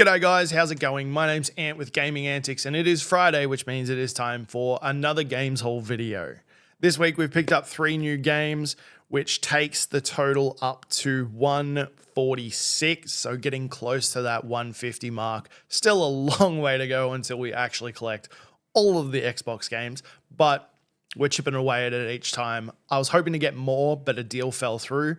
G'day guys, how's it going? My name's Ant with Gaming Antics and it is Friday, which means it is time for another Games Haul video. This week we've picked up 3 new games, which takes the total up to 146, so getting close to that 150 mark. Still a long way to go until we actually collect all of the Xbox games, but we're chipping away at it each time. I was hoping to get more, but a deal fell through.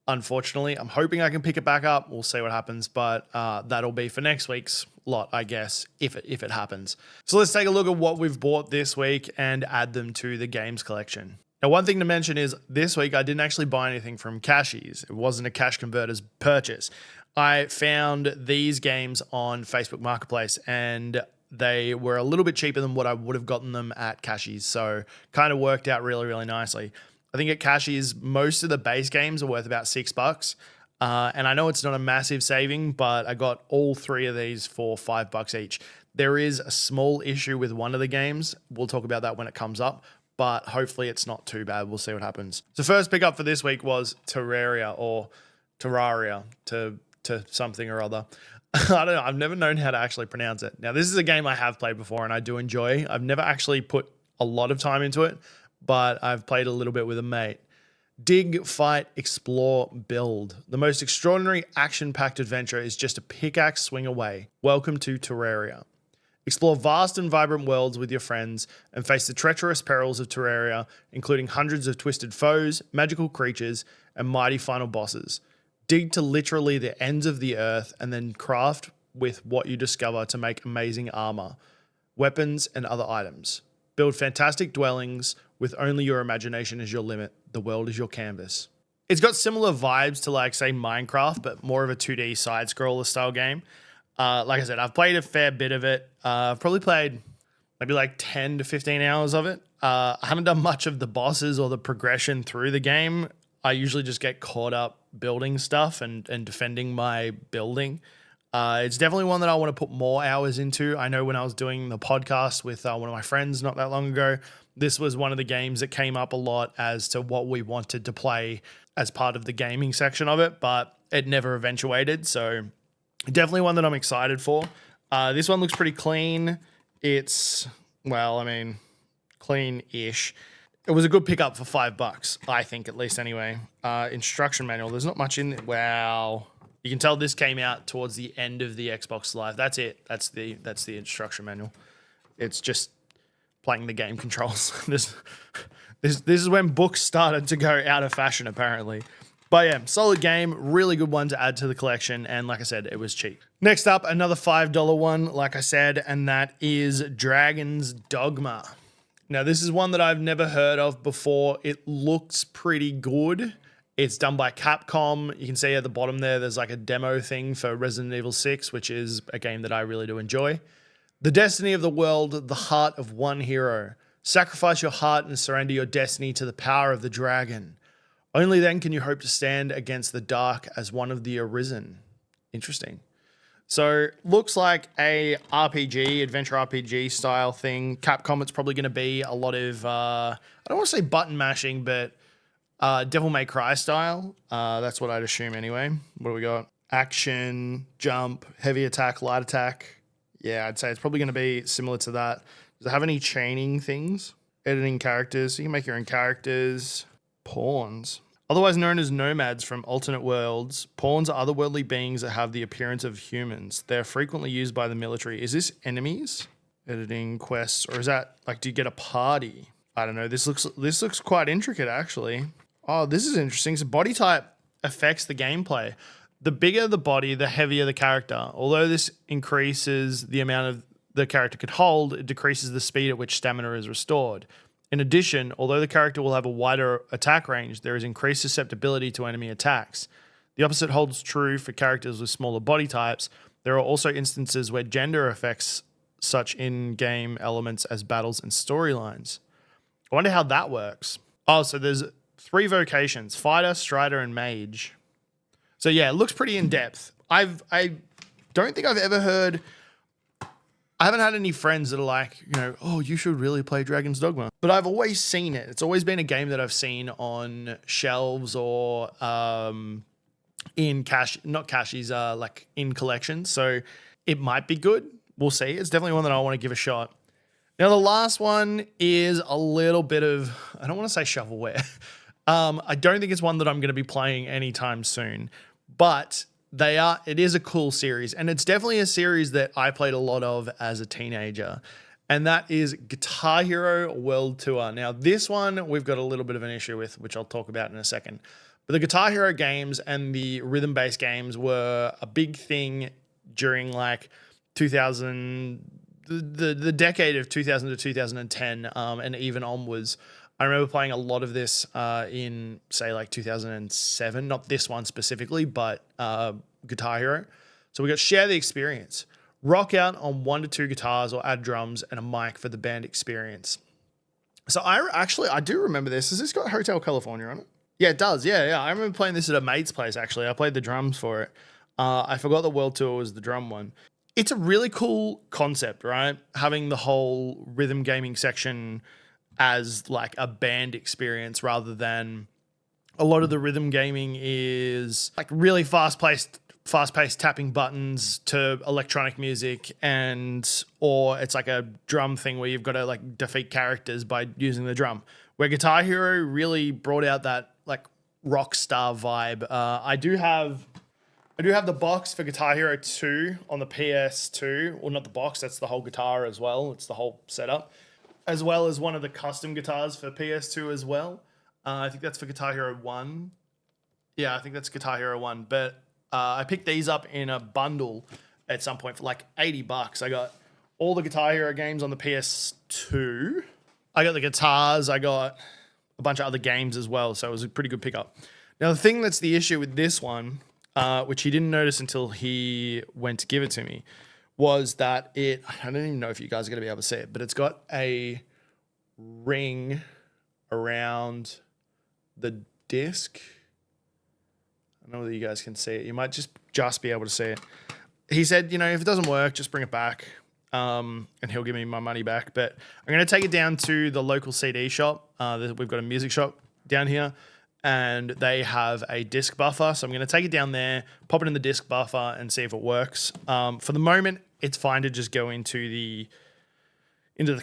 Unfortunately, I'm hoping I can pick it back up. We'll see what happens, but that'll be for next week's lot, I guess, if it happens. So let's take a look at what we've bought this week and add them to the games collection. Now, one thing to mention is this week I didn't actually buy anything from Cashies. It wasn't a Cash Converters purchase. I found these games on Facebook Marketplace and they were a little bit cheaper than what I would have gotten them at Cashies. So kind of worked out really, really nicely. I think at Cashies, most of the base games are worth about $6. And I know it's not a massive saving, but I got all 3 of these for $5 each. There is a small issue with one of the games. We'll talk about that when it comes up, but hopefully it's not too bad. We'll see what happens. So first pickup for this week was Terraria or Terraria to something or other. I don't know. I've never known how to actually pronounce it. Now, this is a game I have played before and I do enjoy. I've never actually put a lot of time into it, but I've played a little bit with a mate. Dig, fight, explore, build. The most extraordinary action-packed adventure is just a pickaxe swing away. Welcome to Terraria. Explore vast and vibrant worlds with your friends and face the treacherous perils of Terraria, including hundreds of twisted foes, magical creatures, and mighty final bosses. Dig to literally the ends of the earth and then craft with what you discover to make amazing armor, weapons, and other items. Build fantastic dwellings with only your imagination as your limit. The world is your canvas. It's got similar vibes to, like, say, Minecraft, but more of a 2D side-scroller style game. Like I said, I've played a fair bit of it. I've probably played maybe like 10 to 15 hours of it. I haven't done much of the bosses or the progression through the game. I usually just get caught up building stuff and defending my building. It's definitely one that I want to put more hours into. I know when I was doing the podcast with one of my friends not that long ago, this was one of the games that came up a lot as to what we wanted to play as part of the gaming section of it, but it never eventuated. So definitely one that I'm excited for. This one looks pretty clean. It's, well, I mean, clean-ish. It was a good pickup for $5, I think, at least anyway. Instruction manual. There's not much in it. Wow. You can tell this came out towards the end of the Xbox Live. That's it. That's the instruction manual. It's just playing the game controls. This is when books started to go out of fashion, apparently. But yeah, solid game, really good one to add to the collection, and like I said, it was cheap. Next up, another $5 one, like I said, and that is Dragon's Dogma. Now, this is one that I've never heard of before. It looks pretty good. It's done by Capcom. You can see at the bottom there's like a demo thing for Resident Evil 6, which is a game that I really do enjoy. The destiny of the world, the heart of one hero. Sacrifice your heart and surrender your destiny to the power of the dragon. Only then can you hope to stand against the dark as one of the arisen. Interesting. So, looks like a RPG, adventure RPG style thing. Capcom, it's probably going to be a lot of, I don't want to say button mashing, but Devil May Cry style. That's what I'd assume anyway. What do we got? Action, jump, heavy attack, light attack. Yeah, I'd say it's probably going to be similar to that. Does it have any chaining things? Editing characters. So you can make your own characters. Pawns. Otherwise known as nomads from alternate worlds, pawns are otherworldly beings that have the appearance of humans. They're frequently used by the military. Is this enemies? Editing quests. Or is that, like, do you get a party? I don't know. This looks quite intricate, actually. Oh, this is interesting. So body type affects the gameplay. The bigger the body, the heavier the character. Although this increases the amount of the character could hold, it decreases the speed at which stamina is restored. In addition, although the character will have a wider attack range, there is increased susceptibility to enemy attacks. The opposite holds true for characters with smaller body types. There are also instances where gender affects such in-game elements as battles and storylines. I wonder how that works. Oh, so there's 3 vocations: fighter, strider, and mage. So yeah, it looks pretty in-depth. I don't think I've ever heard... I haven't had any friends that are like, you know, oh, you should really play Dragon's Dogma. But I've always seen it. It's always been a game that I've seen on shelves or in cache, not caches, like in collections. So it might be good. We'll see. It's definitely one that I want to give a shot. Now, the last one is a little bit of, I don't want to say shovelware. I don't think it's one that I'm going to be playing anytime soon, but it is a cool series, and it's definitely a series that I played a lot of as a teenager, and that is Guitar Hero World Tour. Now, this one we've got a little bit of an issue with, which I'll talk about in a second. But the Guitar Hero games and the rhythm-based games were a big thing during like 2000, the decade of 2000 to 2010, and even onwards. I remember playing a lot of this in, say, like 2007. Not this one specifically, but Guitar Hero. So we got Share the Experience. Rock out on 1 to 2 guitars or add drums and a mic for the band experience. So I do remember this. Has this got Hotel California on it? Yeah, it does. Yeah. I remember playing this at a mate's place, actually. I played the drums for it. I forgot the World Tour was the drum one. It's a really cool concept, right? Having the whole rhythm gaming section as like a band experience rather than a lot of the rhythm gaming is like really fast-paced tapping buttons to electronic music, or it's like a drum thing where you've got to like defeat characters by using the drum. Where Guitar Hero really brought out that like rock star vibe. I do have the box for Guitar Hero 2 on the PS2. Well, not the box, that's the whole guitar as well. It's the whole setup. As well as one of the custom guitars for PS2 as well. I think that's for Guitar Hero 1. Yeah, I think that's Guitar Hero 1. But I picked these up in a bundle at some point for like $80. I got all the Guitar Hero games on the PS2. I got the guitars. I got a bunch of other games as well. So it was a pretty good pickup. Now, the thing that's the issue with this one, which he didn't notice until he went to give it to me, was that I don't even know if you guys are going to be able to see it, but it's got a ring around the disc. I don't know whether you guys can see it. You might just be able to see it. He said, if it doesn't work, just bring it back, and he'll give me my money back. But I'm going to take it down to the local CD shop. We've got a music shop down here, and they have a disc buffer. So I'm going to take it down there, pop it in the disc buffer, and see if it works. For the moment, it's fine to just go into the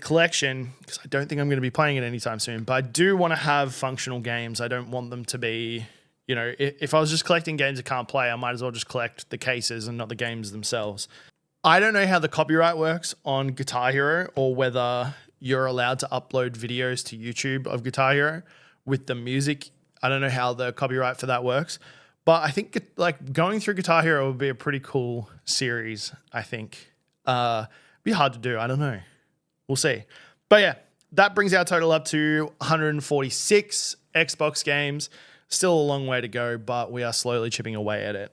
collection because I don't think I'm going to be playing it anytime soon. But I do want to have functional games. I don't want them to be, if I was just collecting games I can't play, I might as well just collect the cases and not the games themselves. I don't know how the copyright works on Guitar Hero or whether you're allowed to upload videos to YouTube of Guitar Hero with the music. I don't know how the copyright for that works. But I think like going through Guitar Hero would be a pretty cool series, I think. Be hard to do. I don't know. We'll see. But yeah, that brings our total up to 146 Xbox games. Still a long way to go, but we are slowly chipping away at it.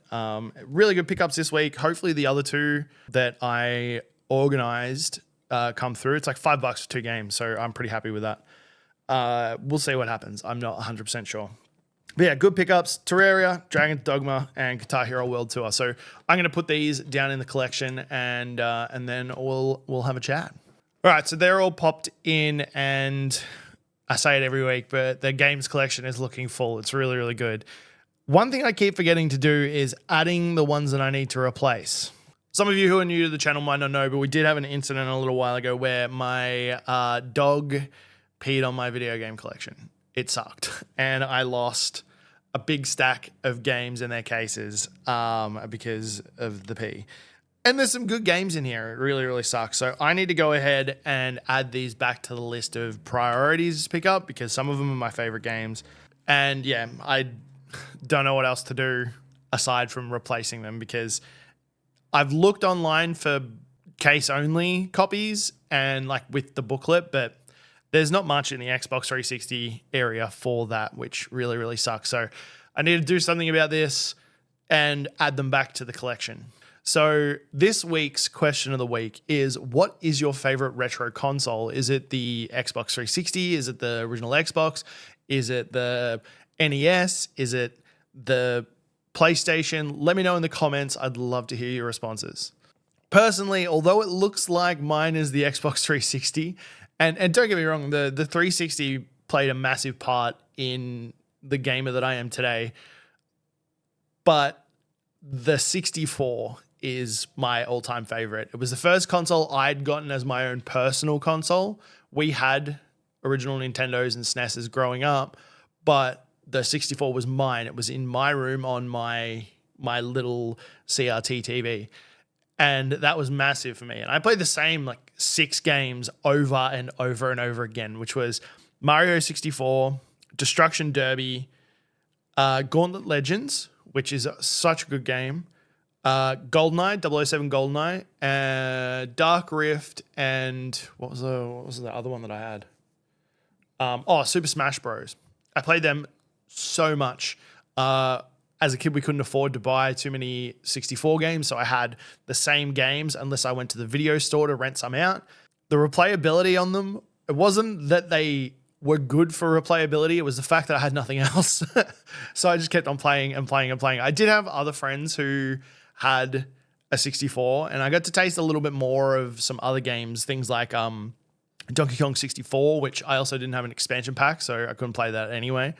Really good pickups this week. Hopefully the other two that I organized come through. It's like $5 for 2 games, so I'm pretty happy with that. We'll see what happens. I'm not 100% sure. But yeah, good pickups. Terraria, Dragon's Dogma, and Guitar Hero World Tour. So I'm going to put these down in the collection, and then we'll have a chat. All right, so they're all popped in, and I say it every week, but the games collection is looking full. It's really, really good. One thing I keep forgetting to do is adding the ones that I need to replace. Some of you who are new to the channel might not know, but we did have an incident a little while ago where my dog peed on my video game collection. It sucked, and I lost a big stack of games in their cases because of the pee. And there's some good games in here. It really, really sucks. So I need to go ahead and add these back to the list of priorities to pick up because some of them are my favorite games. And yeah, I don't know what else to do aside from replacing them because I've looked online for case-only copies and like with the booklet, but there's not much in the Xbox 360 area for that, which really, really sucks. So I need to do something about this and add them back to the collection. So this week's question of the week is, what is your favorite retro console? Is it the Xbox 360? Is it the original Xbox? Is it the NES? Is it the PlayStation? Let me know in the comments. I'd love to hear your responses. Personally, although it looks like mine is the Xbox 360, and don't get me wrong, the 360 played a massive part in the gamer that I am today, but the 64 is my all-time favorite. It was the first console I'd gotten as my own personal console. We had original Nintendos and SNESs growing up, but the 64 was mine. It was in my room on my little CRT TV. And that was massive for me. And I played the same like 6 games over and over and over again, which was Mario 64, Destruction Derby, Gauntlet Legends, which is such a good game, GoldenEye, 007 GoldenEye, Dark Rift, and what was the other one that I had? Super Smash Bros. I played them so much. As a kid, we couldn't afford to buy too many 64 games, so I had the same games unless I went to the video store to rent some out. The replayability on them, it wasn't that they were good for replayability, it was the fact that I had nothing else. So I just kept on playing and playing and playing. I did have other friends who had a 64, and I got to taste a little bit more of some other games, things like Donkey Kong 64, which I also didn't have an expansion pack, so I couldn't play that anyway.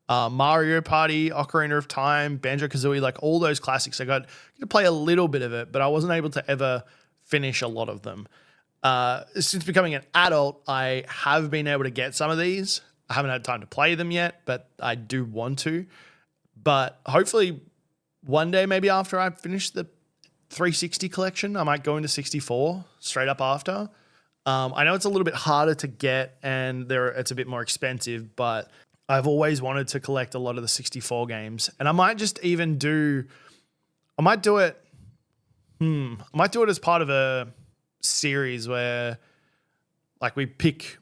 Mario Party, Ocarina of Time, Banjo-Kazooie, like all those classics. I got to play a little bit of it, but I wasn't able to ever finish a lot of them. Since becoming an adult, I have been able to get some of these. I haven't had time to play them yet, but I do want to. But hopefully one day, maybe after I finish the 360 collection, I might go into 64 straight up after. I know it's a little bit harder to get and it's a bit more expensive, but I've always wanted to collect a lot of the 64 games, and I might do it as part of a series where like we pick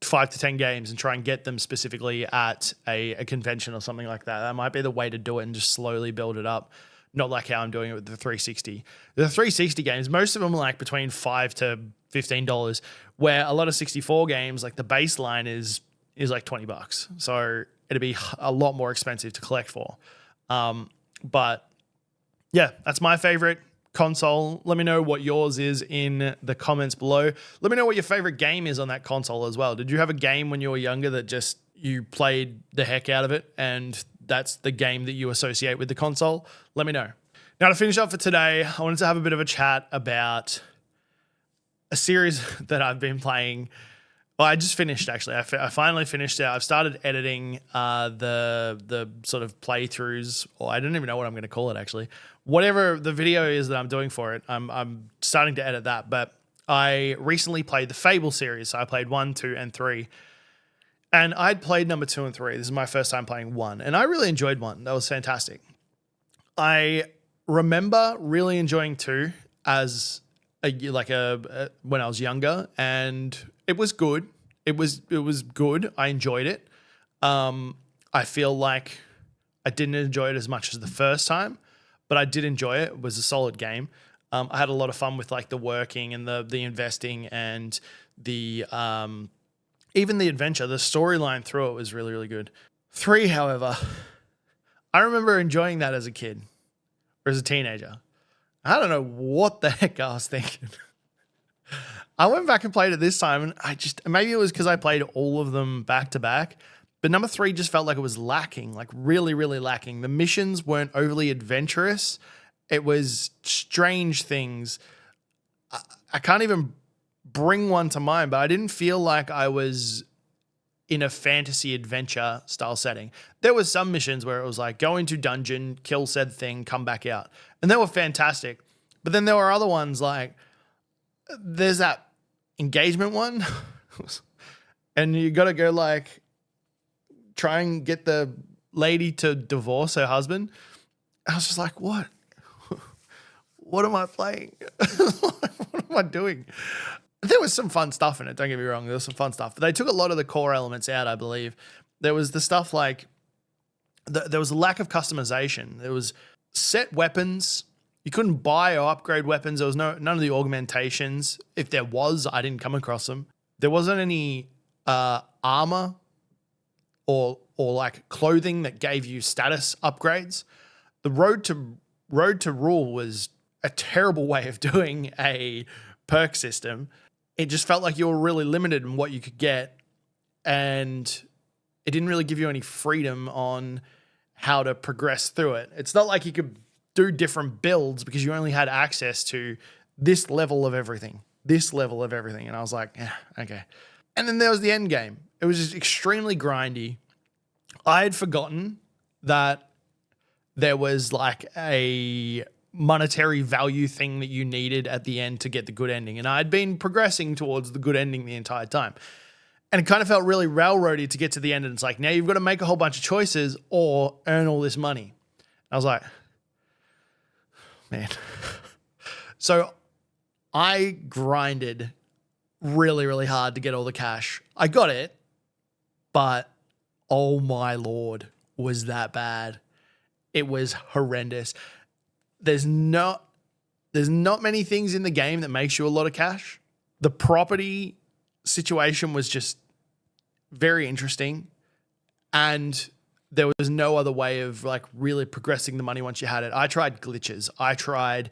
5 to 10 games and try and get them specifically at a convention or something like that. That might be the way to do it and just slowly build it up. Not like how I'm doing it with the 360. The 360 games, most of them are like between $5 to $15, where a lot of 64 games, like the baseline is like $20. So it'd be a lot more expensive to collect for. But yeah, that's my favorite console. Let me know what yours is in the comments below. Let me know what your favorite game is on that console as well. Did you have a game when you were younger that just you played the heck out of it and that's the game that you associate with the console? Let me know. Now, to finish up for today, I wanted to have a bit of a chat about a series that I've been playing. Well, I just finished actually. I finally finished it. I've started editing the sort of playthroughs, or I don't even know what I'm going to call it actually. Whatever the video is that I'm doing for it, I'm starting to edit that. But I recently played the Fable series. So I played 1, 2, and 3. And I'd played number 2 and 3. This is my first time playing 1. And I really enjoyed 1. That was fantastic. I remember really enjoying 2 as when I was younger, and it was good. It was good. I enjoyed it. I feel like I didn't enjoy it as much as the first time, but I did enjoy it. It was a solid game. I had a lot of fun with like the working and the investing and the even the adventure. The storyline through it was really, really good. 3, however, I remember enjoying that as a kid or as a teenager. I don't know what the heck I was thinking. I went back and played it this time, and maybe it was because I played all of them back to back, but number 3 just felt like it was lacking, like really, really lacking. The missions weren't overly adventurous. It was strange things. I can't even bring one to mind, but I didn't feel like I was in a fantasy adventure style setting. There was some missions where it was like go into dungeon, kill said thing, come back out. And they were fantastic. But then there were other ones like there's that engagement one and you got to go like try and get the lady to divorce her husband. I was just like, what? What am I playing? What am I doing? There was some fun stuff in it. Don't get me wrong. There was some fun stuff. But they took a lot of the core elements out, I believe. There was the stuff like there was a lack of customization. There was set weapons. You couldn't buy or upgrade weapons. There was none of the augmentations. If there was, I didn't come across them. There wasn't any armor or like clothing that gave you status upgrades. The road to rule was a terrible way of doing a perk system. It just felt like you were really limited in what you could get, and it didn't really give you any freedom on how to progress through it. It's not like you could do different builds because you only had access to this level of everything, And I was like, yeah, okay. And then there was the end game. It was just extremely grindy. I had forgotten that there was like a monetary value thing that you needed at the end to get the good ending. And I'd been progressing towards the good ending the entire time. And it kind of felt really railroady to get to the end. And it's like, now you've got to make a whole bunch of choices or earn all this money. I was like, man. So I grinded really, really hard to get all the cash. I got it, but oh my Lord, was that bad. It was horrendous. There's not many things in the game that makes you a lot of cash. The property situation was just very interesting, and there was no other way of like really progressing the money once you had it. I tried glitches. I tried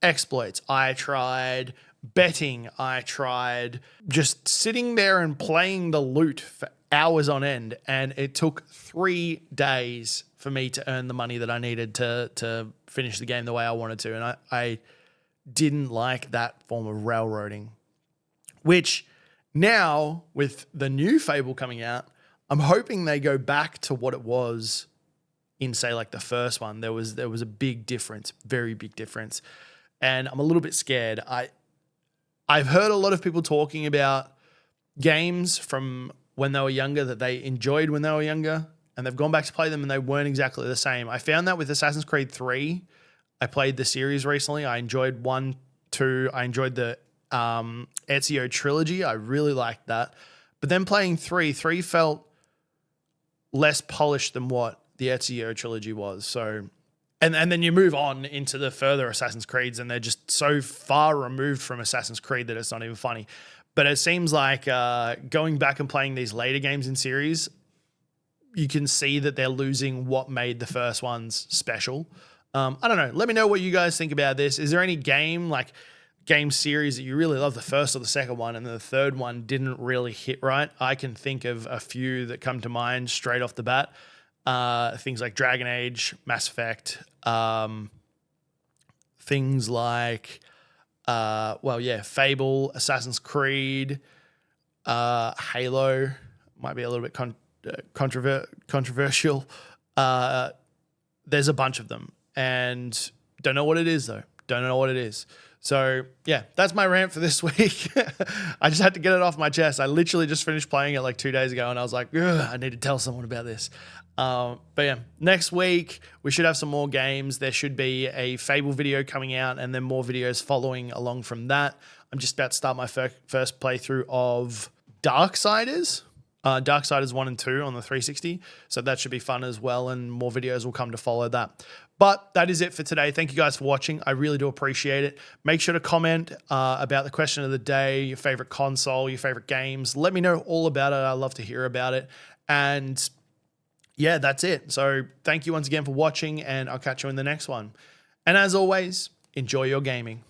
exploits. I tried betting. I tried just sitting there and playing the loot for hours on end. And it took 3 days for me to earn the money that I needed to finish the game the way I wanted to. And I didn't like that form of railroading, which now with the new Fable coming out, I'm hoping they go back to what it was in, say, like the first one. There was a big difference, very big difference. And I'm a little bit scared. I've heard a lot of people talking about games from when they were younger that they enjoyed when they were younger, and they've gone back to play them and they weren't exactly the same. I found that with Assassin's Creed 3. I played the series recently. I enjoyed 1, 2. I enjoyed the Ezio trilogy. I really liked that. But then playing 3 felt less polished than what the Ezio trilogy was. So, and then you move on into the further Assassin's Creeds, and they're just so far removed from Assassin's Creed that it's not even funny. But it seems like going back and playing these later games in series, you can see that they're losing what made the first ones special. I don't know. Let me know what you guys think about this. Is there any game series that you really love, the first or the second one, and the third one didn't really hit right? I can think of a few that come to mind straight off the bat. Things like Dragon Age, Mass Effect, things like, Fable, Assassin's Creed, Halo, might be a little bit controversial. There's a bunch of them, and don't know what it is though. Don't know what it is. So yeah, that's my rant for this week. I just had to get it off my chest. I literally just finished playing it like 2 days ago, and I was like, I need to tell someone about this. But yeah, next week we should have some more games. There should be a Fable video coming out, and then more videos following along from that. I'm just about to start my first playthrough of Darksiders 1 and 2 on the 360. So that should be fun as well, and more videos will come to follow that. But that is it for today. Thank you guys for watching. I really do appreciate it. Make sure to comment about the question of the day, your favorite console, your favorite games. Let me know all about it. I love to hear about it. And yeah, that's it. So thank you once again for watching, and I'll catch you in the next one. And as always, enjoy your gaming.